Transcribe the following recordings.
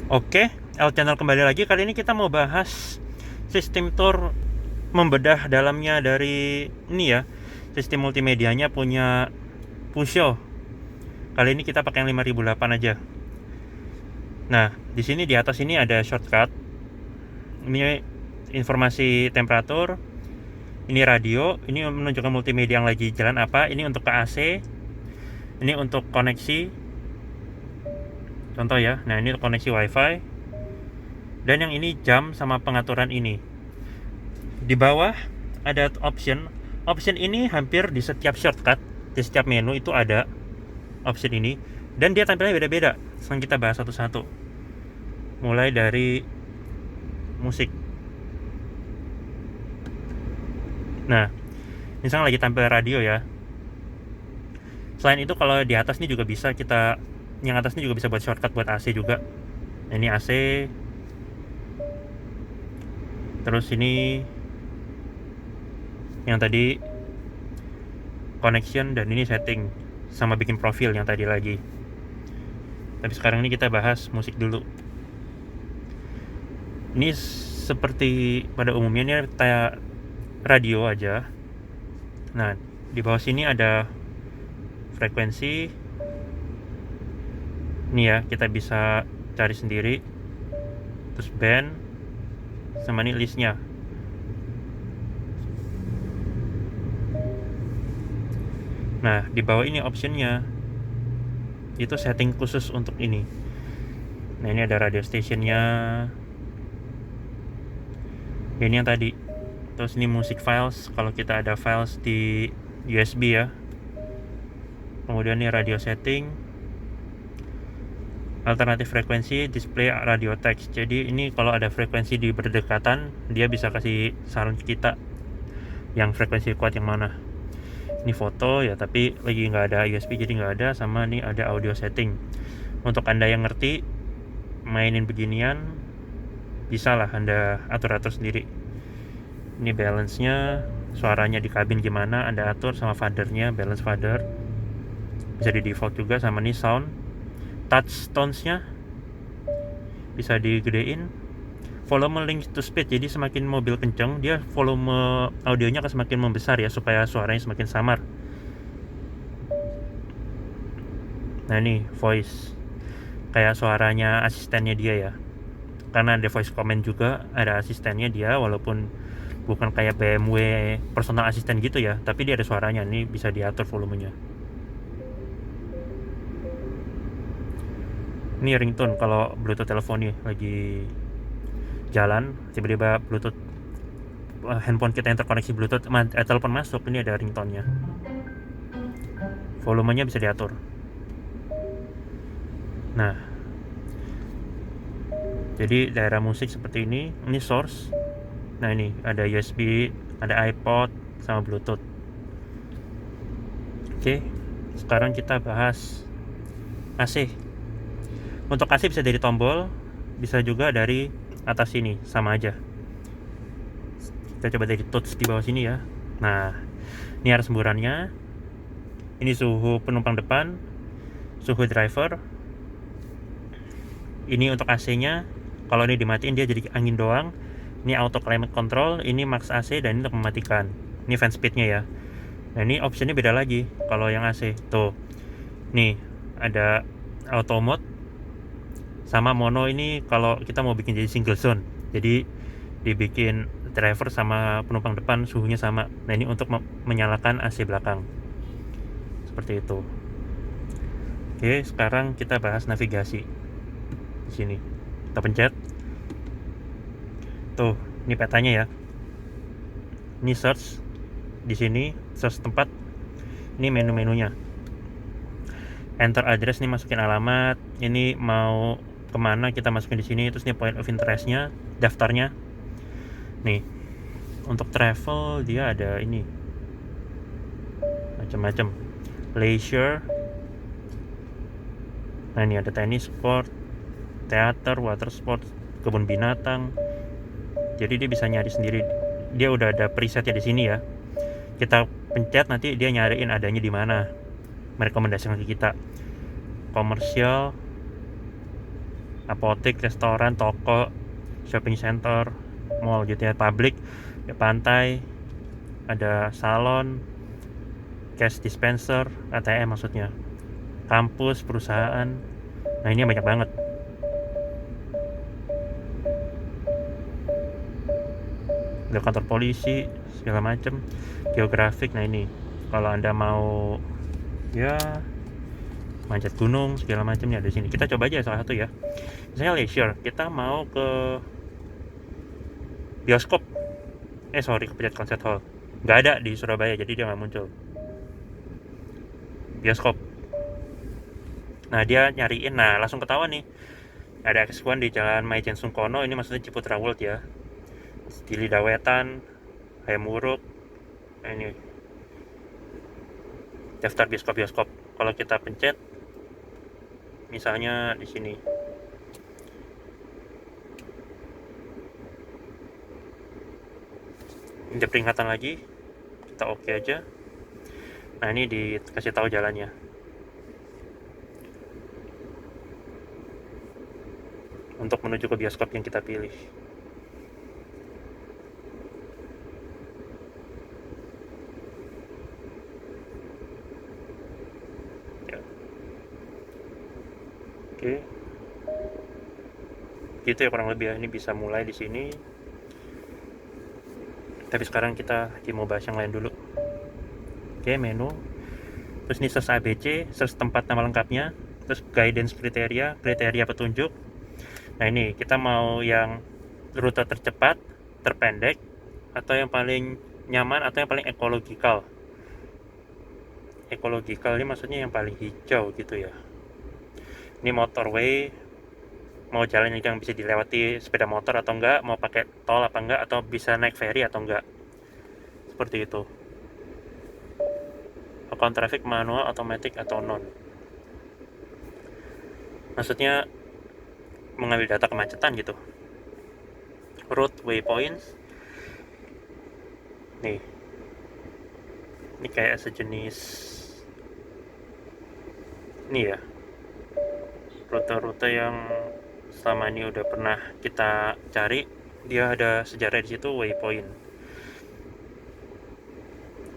Oke, L Channel kembali lagi. Kali ini kita mau bahas sistem tour, membedah dalamnya dari ini ya, sistem multimedianya punya Pusho. Kali ini kita pakai yang 5008 aja. Nah, di sini di atas ini ada shortcut. Ini informasi temperatur, ini radio, ini menunjukkan multimedia yang lagi jalan apa, ini untuk ke AC, ini untuk koneksi. Contoh ya. Nah, ini koneksi WiFi. Dan yang ini jam sama pengaturan ini. Di bawah ada option. Option ini hampir di setiap shortcut, di setiap menu itu ada option ini, dan dia tampilnya beda-beda. Sekarang kita bahas satu-satu. Mulai dari musik. Nah, misalnya lagi tampil radio ya. Selain itu kalau di atas ini juga bisa kita, yang atas ini juga bisa buat shortcut buat AC juga. Ini AC. Terus ini yang tadi connection, dan ini setting sama bikin profil yang tadi lagi. Tapi sekarang ini kita bahas musik dulu. Ini seperti pada umumnya ini kayak radio aja. Nah, di bawah sini ada frekuensi. Ini ya, kita bisa cari sendiri. Terus band sama ini listnya. Nah, di bawah ini optionnya itu setting khusus untuk ini. Nah, ini ada radio stationnya. Ini yang tadi. Terus ini music files, kalau kita ada files di USB ya. Kemudian ini radio setting, alternatif frekuensi, display radio text. Jadi ini kalau ada frekuensi di berdekatan, dia bisa kasih saran kita yang frekuensi kuat yang mana. Ini foto ya, tapi lagi nggak ada USB jadi nggak ada. Sama nih ada audio setting. Untuk Anda yang ngerti mainin beginian, bisa lah Anda atur-atur sendiri. Ini balance-nya, suaranya di kabin gimana Anda atur, sama fadernya, balance fader bisa di default juga. Sama nih sound, touch tones-nya bisa digedein. Volume link to speed, jadi semakin mobil kenceng dia volume audionya akan semakin membesar ya, supaya suaranya semakin samar. Nah ini voice, kayak suaranya asistennya dia ya, karena ada voice comment juga, ada asistennya dia, walaupun bukan kayak BMW personal assistant gitu ya, tapi dia ada suaranya. Ini bisa diatur volumenya. Ini ringtone kalau Bluetooth telepon nih lagi jalan, tiba-tiba Bluetooth handphone kita yang terkoneksi Bluetooth, telepon masuk, ini ada ringtone-nya. Volumenya bisa diatur. Nah, jadi daerah musik seperti ini source. Nah ini ada USB, ada iPod, sama Bluetooth. Oke, sekarang kita bahas AC. Untuk AC bisa dari tombol, bisa juga dari atas sini, sama aja. Kita coba dari touch di bawah sini ya. Nah, ini arah semburannya. Ini suhu penumpang depan, suhu driver. Ini untuk AC-nya. Kalau ini dimatiin dia jadi angin doang. Ini auto climate control, ini max AC, dan ini untuk mematikan. Ini fan speed-nya ya. Nah, ini optionnya beda lagi kalau yang AC. Tuh. Nih, ada auto mode sama mono. Ini kalau kita mau bikin jadi single zone. Jadi dibikin driver sama penumpang depan suhunya sama. Nah, ini untuk menyalakan AC belakang. Seperti itu. Oke, sekarang kita bahas navigasi. Di sini kita pencet. Tuh, ini petanya ya. Ini search. Di sini search tempat. Ini menu-menunya. Enter address, nih masukin alamat. Ini mau kemana kita masukin di sini. Terus ini point of interest-nya, daftarnya. Nih, untuk travel dia ada ini macam-macam. Leisure. Nah ini ada tenis, sport, teater, water sport, kebun binatang. Jadi dia bisa nyari sendiri. Dia udah ada presetnya di sini ya. Kita pencet nanti dia nyariin adanya di mana, merekomendasikan ke kita. Komersial, apotek, restoran, toko, shopping center, mall gitu ya, publik, ya, pantai, ada salon, cash dispenser, ATM maksudnya, kampus, perusahaan. Nah ini banyak banget. Ada kantor polisi segala macem, geografik. Nah ini kalau anda mau ya manjat gunung segala macamnya ada di sini. Kita coba aja salah satu ya. Misalnya leisure, kita mau ke bioskop. Sorry, kepencet concert hall. Nggak ada di Surabaya, jadi dia nggak muncul. Bioskop. Nah dia nyariin, nah langsung ketahuan nih. Ada X1 di Jalan Maijen Sungkono, ini maksudnya Ciputra World ya. Di Lidawetan, Hayam Wuruk. Nah ini daftar bioskop-bioskop. Kalau kita pencet, misalnya di sini, ada peringatan lagi, kita oke aja. Nah ini dikasih tahu jalannya. Untuk menuju ke bioskop yang kita pilih. Ya. Oke. Gitu ya kurang lebih ya. Ini bisa mulai di sini. Tapi sekarang kita mau bahas yang lain dulu. Oke, menu. Terus ini search ABC, search tempat nama lengkapnya, terus guidance kriteria petunjuk. Nah ini kita mau yang rute tercepat, terpendek, atau yang paling nyaman, atau yang paling ekologikal. Ekologikal ini maksudnya yang paling hijau gitu ya. Ini motorway, mau jalan yang bisa dilewati sepeda motor atau enggak, mau pakai tol apa enggak, atau bisa naik ferry atau enggak, seperti itu. Account traffic manual, automatic, atau non. Maksudnya mengambil data kemacetan gitu. Route waypoints, nih ini kayak sejenis ini ya, rute-rute yang selama ini udah pernah kita cari, dia ada sejarah di situ, waypoint.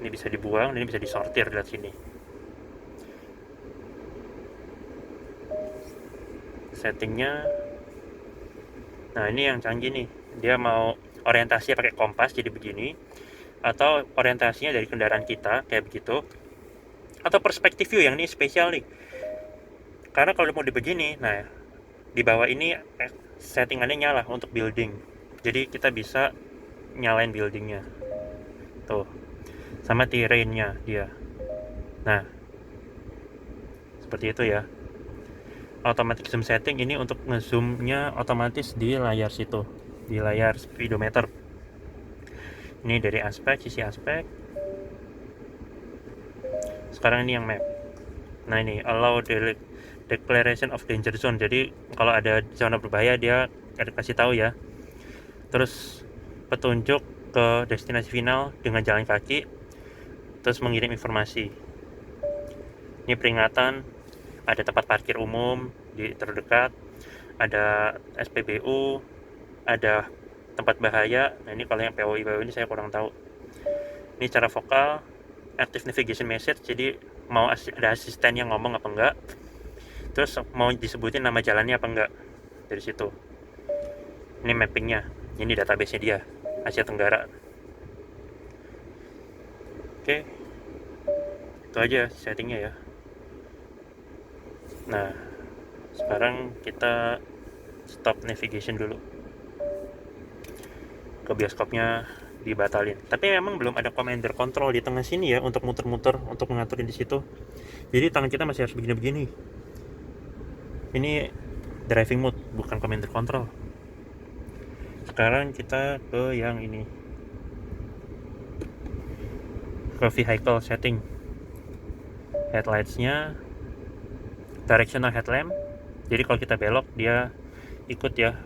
Ini bisa dibuang, ini bisa disortir dari sini. Settingnya, nah ini yang canggih nih, dia mau orientasinya pakai kompas jadi begini, atau orientasinya dari kendaraan kita kayak begitu, atau perspektif view, yang ini spesial nih. Karena kalau mau di begini, nah di bawah ini settingannya nyala untuk building, jadi kita bisa nyalain buildingnya tuh, sama terrainnya dia. Nah seperti itu ya. Automatic zoom setting ini untuk ngezoomnya otomatis di layar situ, di layar speedometer. Ini dari aspek, sisi aspek. Sekarang ini yang map. Nah ini allow declaration of danger zone, jadi kalau ada zona berbahaya dia kasih tahu ya. Terus petunjuk ke destinasi final dengan jalan kaki, terus mengirim informasi. Ini peringatan, ada tempat parkir umum di terdekat, ada SPBU, ada tempat bahaya. Nah ini kalau yang POI ini saya kurang tahu. Ini cara vokal, active navigation message, jadi mau ada asisten yang ngomong apa enggak, terus mau disebutin nama jalannya apa enggak dari situ. Ini mappingnya, ini database-nya dia, Asia Tenggara. Oke, itu aja settingnya ya. Nah sekarang kita stop navigation dulu, ke bioskopnya dibatalin. Tapi memang belum ada commander control di tengah sini ya untuk muter-muter, untuk mengaturin di situ. Jadi tangan kita masih harus begini-begini. Ini driving mode, bukan commander control. Sekarang kita ke yang ini, ke vehicle setting. Headlights-nya directional headlamp. Jadi kalau kita belok dia ikut ya,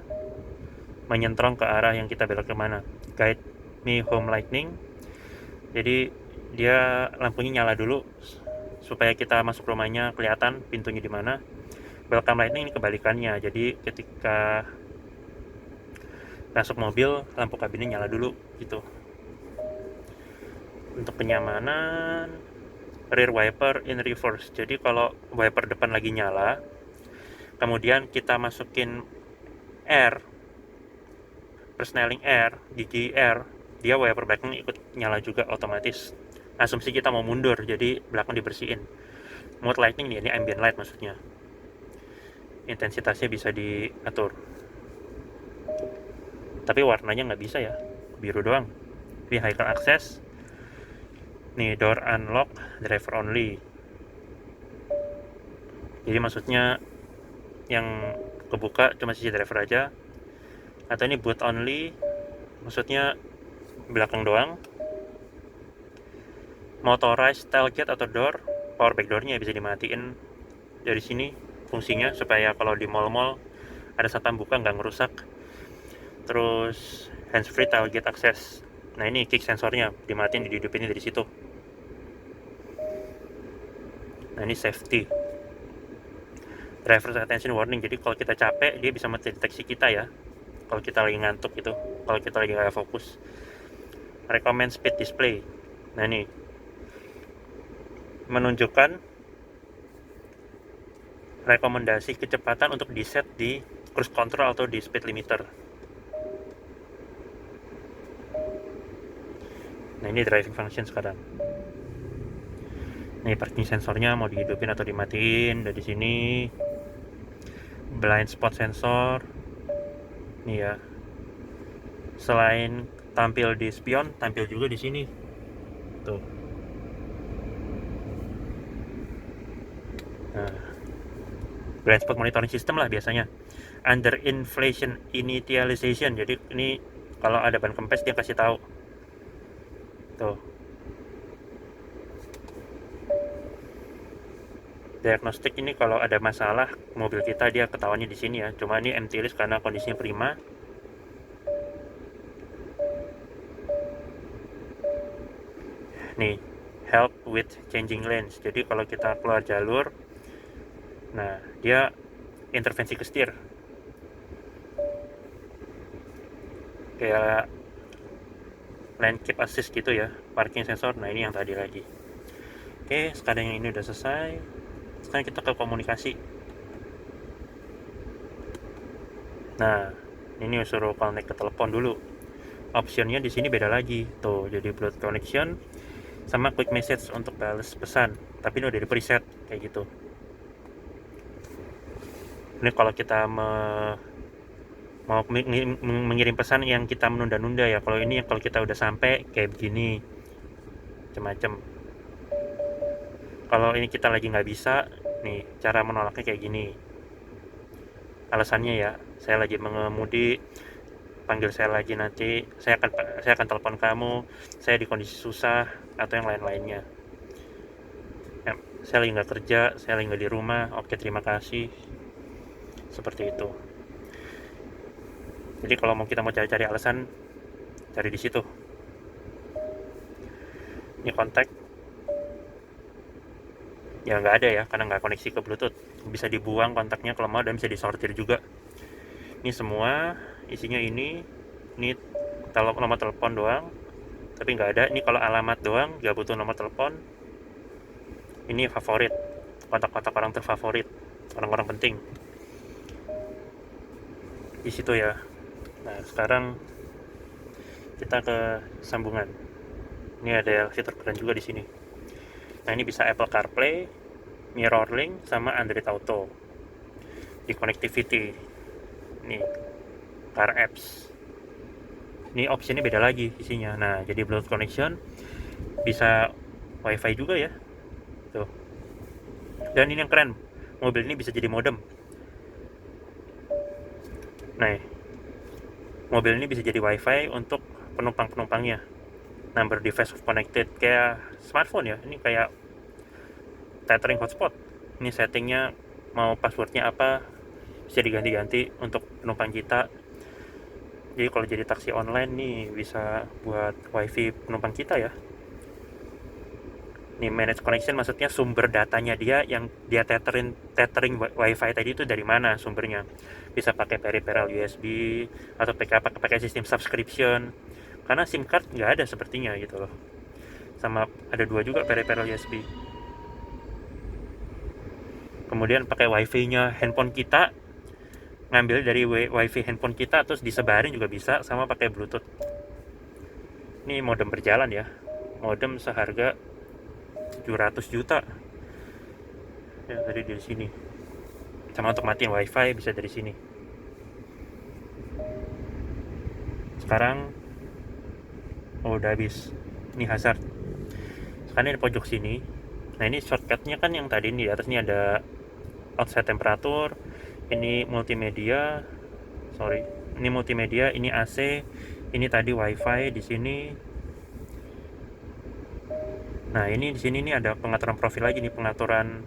menyentrong ke arah yang kita belok kemana. Guide me home lightning, jadi dia lampunya nyala dulu supaya kita masuk rumahnya kelihatan pintunya di mana. welcome lighting ini kebalikannya, jadi ketika masuk mobil lampu kabinnya nyala dulu gitu. Untuk kenyamanan, rear wiper in reverse, jadi kalau wiper depan lagi nyala kemudian kita masukin air, persneling air, gigi air, dia wiper belakang ikut nyala juga otomatis. Asumsi kita mau mundur, jadi belakang dibersihin. Mode lighting ini ambient light maksudnya, intensitasnya bisa diatur, tapi warnanya nggak bisa ya, biru doang. Vehicle access, nih door unlock, driver only, jadi maksudnya yang kebuka cuma sisi driver aja. Atau ini boot only, maksudnya belakang doang. Motorized tailgate atau door, power back doornya bisa dimatiin dari sini fungsinya, supaya kalau di mall-mall ada satpam buka nggak ngerusak. Terus hands free tailgate access, nah ini kick sensornya dimatiin, dihidupin dari situ. Nah ini safety, driver's attention warning, jadi kalau kita capek dia bisa mendeteksi kita ya, kalau kita lagi ngantuk gitu, kalau kita lagi nggak fokus. Recommend speed display, nah ini menunjukkan rekomendasi kecepatan untuk di set di cruise control atau di speed limiter. Nah ini driving function sekarang. Nih parking sensornya mau dihidupin atau dimatiin dari sini. Blind spot sensor. Nih ya. Selain tampil di spion, tampil juga di sini. Tuh. Nah, blind spot monitoring system lah biasanya. Under inflation initialization. Jadi ini kalau ada ban kempes dia kasih tahu. Tuh. Diagnostik ini kalau ada masalah mobil kita dia ketahuannya di sini ya. Cuma ini empty list karena kondisinya prima. Nih, help with changing lanes. Jadi kalau kita keluar jalur, nah dia intervensi ke setir. Kayak lane keep assist gitu ya, parking sensor. Nah ini yang tadi lagi. Oke, sekarang yang ini udah selesai. Sekarang kita ke komunikasi. Nah, ini suruh connect ke telepon dulu. Optionnya di sini beda lagi. Tuh, jadi Bluetooth connection sama quick message untuk balas pesan. Tapi ini udah di preset kayak gitu. Ini kalau kita mau mengirim pesan yang kita menunda-nunda ya. Kalau ini kalau kita udah sampai kayak begini, macam-macam. Kalau ini kita lagi nggak bisa, nih cara menolaknya kayak gini. Alasannya ya, saya lagi mengemudi, panggil saya lagi nanti, saya akan telepon kamu, saya di kondisi susah atau yang lain-lainnya. Saya lagi nggak kerja, saya lagi nggak di rumah. Oke, terima kasih. Seperti itu. Jadi kalau kita mau cari-cari alasan, cari di situ. Ini kontak, ya nggak ada ya karena nggak koneksi ke Bluetooth. Bisa dibuang kontaknya kalau mau dan bisa disortir juga. Ini semua isinya ini nomor telepon doang, tapi nggak ada. Ini kalau alamat doang, nggak butuh nomor telepon. Ini favorit, kontak-kontak orang terfavorit, orang-orang penting di situ ya. Nah sekarang kita ke sambungan. Ini ada fitur keren juga di sini. Nah ini bisa Apple CarPlay, MirrorLink, sama Android Auto. Di connectivity, nih Car Apps. Ini opsinya beda lagi isinya. Nah jadi Bluetooth connection, bisa WiFi juga ya. Tuh. Dan ini yang keren, mobil ini bisa jadi modem. Nah, mobil ini bisa jadi WiFi untuk penumpang-penumpangnya. Number device of connected, kayak smartphone ya. Ini kayak tethering hotspot. Ini settingnya mau passwordnya apa bisa diganti-ganti untuk penumpang kita. Jadi kalau jadi taksi online nih bisa buat wifi penumpang kita ya. Nih, manage connection maksudnya sumber datanya dia yang dia tethering wifi tadi itu dari mana sumbernya. Bisa pakai peripheral USB atau pakai sistem subscription, karena SIM card nggak ada sepertinya gitu loh. Sama ada 2 juga peripheral USB. Kemudian pakai wifi-nya handphone kita, ngambil dari wifi handphone kita terus disebarin juga bisa, sama pakai bluetooth. Ini modem berjalan ya, modem seharga 700 juta ya, dari sini. Sama untuk matiin wifi bisa dari sini. Sekarang udah habis. Ini hazard. Sekarang di pojok sini. Nah, ini shortcutnya kan yang tadi nih, di atas ini ada outside temperatur, ini multimedia, ini multimedia, ini AC, ini tadi wifi di sini. Nah, ini di sini nih ada pengaturan profil lagi nih, pengaturan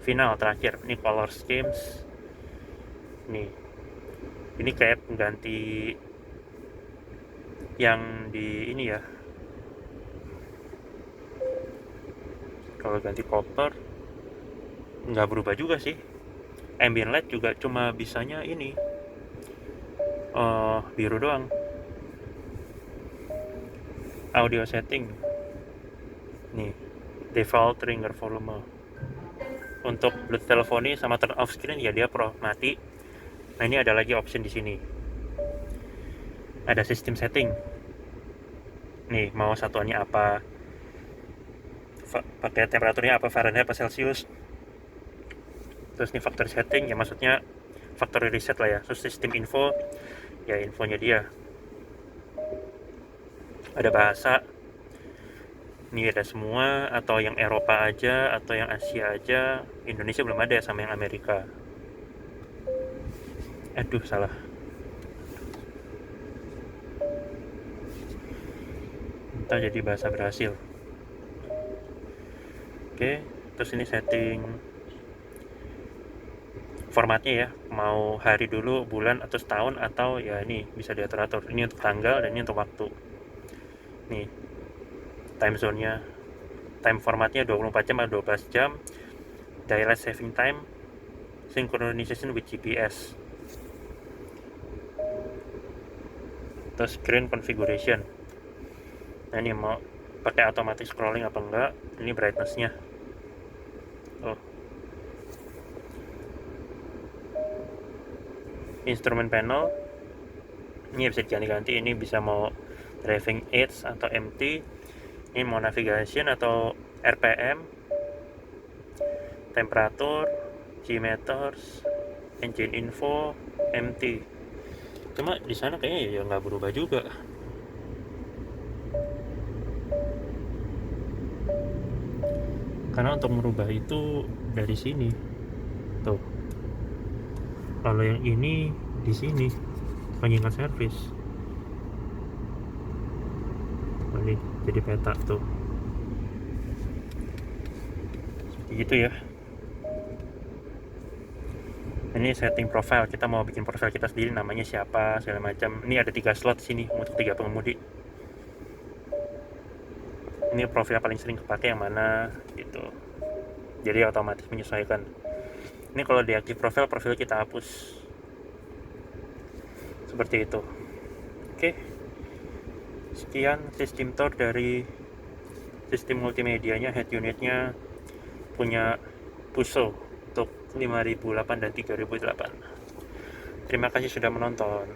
final terakhir. Ini color schemes. Nih. Ini kayak pengganti yang di ini ya. Kalau ganti copper nggak berubah juga sih. Ambient light juga cuma bisanya ini biru doang. Audio setting nih, default ringer volume. Untuk Bluetooth teleponi sama turn off screen ya dia mati. Nah, ini ada lagi option di sini. Ada sistem setting. Nih, mau satuannya apa? Pakai temperaturnya apa, Fahrenheit apa Celsius. Terus nih factory setting ya, maksudnya factory reset lah ya. Terus sistem info ya, infonya dia. Ada bahasa. Ini ada semua, atau yang Eropa aja atau yang Asia aja. Indonesia belum ada sama yang Amerika. Aduh, salah. Entah jadi bahasa berhasil. Oke, terus ini setting formatnya ya, mau hari dulu, bulan, atau setahun, atau ya ini bisa diatur-atur. Ini untuk tanggal dan ini untuk waktu. Nih, time zone-nya, time formatnya 24 jam atau 12 jam, daylight saving time, synchronization with GPS, terus screen configuration. Nah, ini mau pakai automatic scrolling apa enggak, ini brightness-nya. Instrument panel ini bisa diganti-ganti, ini bisa mau driving aids atau MT, ini mau navigation atau RPM, temperatur, G-meters, engine info, MT. Cuma di sana kayaknya ya nggak berubah juga. Karena untuk merubah itu dari sini. Tuh. Kalau yang ini di sini pengingat servis. Ini jadi peta tuh. Seperti gitu ya. Ini setting profile, kita mau bikin profile kita sendiri, namanya siapa segala macam. Ini ada 3 slot sini untuk 3 pengemudi. Ini profil paling sering kepake yang mana gitu. Jadi otomatis menyesuaikan. Ini kalau deaktif profil kita hapus. Seperti itu. Oke. Sekian sistem tour dari sistem multimedianya, head unitnya punya Puso untuk 5008 dan 3008. Terima kasih sudah menonton.